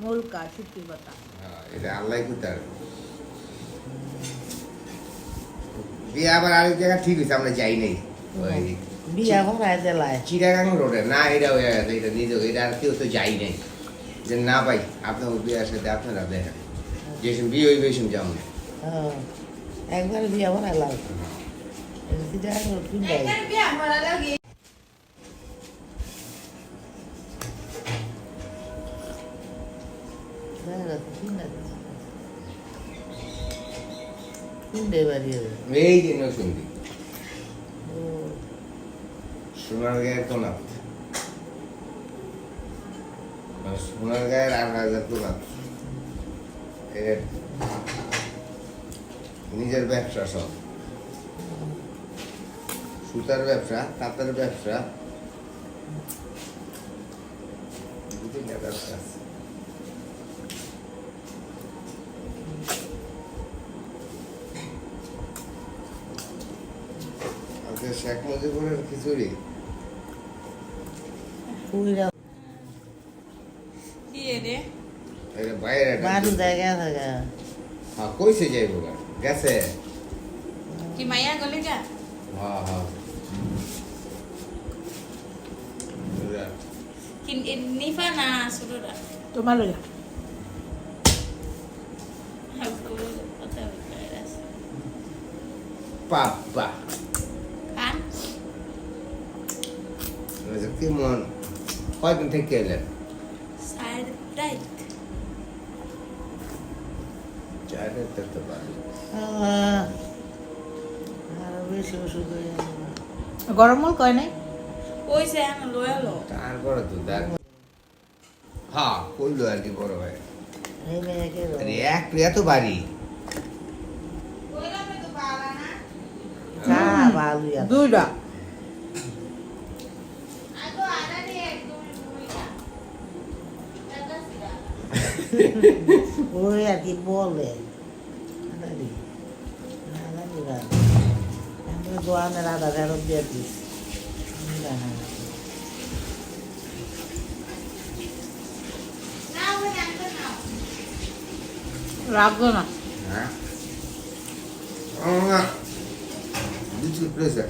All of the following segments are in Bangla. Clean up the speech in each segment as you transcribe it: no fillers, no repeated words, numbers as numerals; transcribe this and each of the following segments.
মুলকা শুটকির পাতা। এটা আল্লাহ কুতার বিয়ে আবার আরেক জায়গা ঠিক হয়েছে, আমরা যাই নাই ওই বিয়া ভরায় দেলায় চিটাগাং রোডে না, এটা ওই এটা নিজে এটা আর কেউ তো যাই নাই যে না ভাই আপনার বিয়ের সাথে আপনারা দেখেন যেসব বিয়ে হইবে এসব যাও না। একবার বিয়া ভরায় লাল এই যে নসুন্দি সোনার গায়ের কোনাত, সোনার গায়ের 8,000 কোনাত, এর নিজের ব্যবসা সব, সুতার ব্যবসা, তাঁতের ব্যবসা, বিভিন্ন ব্যবসা আছে। আজকে শেখ মুজিবুরের খিচুড়ি এটা বাইরে বাড়ি জায়গা থাকে হ্যাঁ কইছে যাইব গেছে কি মাইয়া গলে গা? হ্যাঁ হ্যাঁ কি নিফা না সুররা তোমার লইয়া পাপা খান কেমন কয়দিন থেকে এলেন? সাইড চাইলে তো পারি আরো বেশি ওষুধ হয়ে গরম মল কয় নাই কইছে আমি লয়ালো তারপরে তো দেখ হ্যাঁ কইলো আর কি বড় ভাই এই মেয়েকে আরে এক এত বাড়ি চা বালুয়া দুইটা ওই আর কি বলে দোয়ানের আধা ফেরত দিয়ে দিস রাখবো না হ্যাঁ বিদ্যুৎ রয়েছে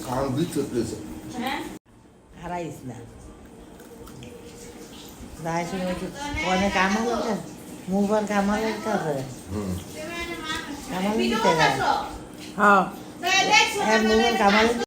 কারণ বিদ্যুৎ রয়েছে হারাইস না যাই শুনে অনেক কামালের কাছে মুভার কামালের কাছে কামাল দিতে যায় হ্যাঁ মুভার কামাল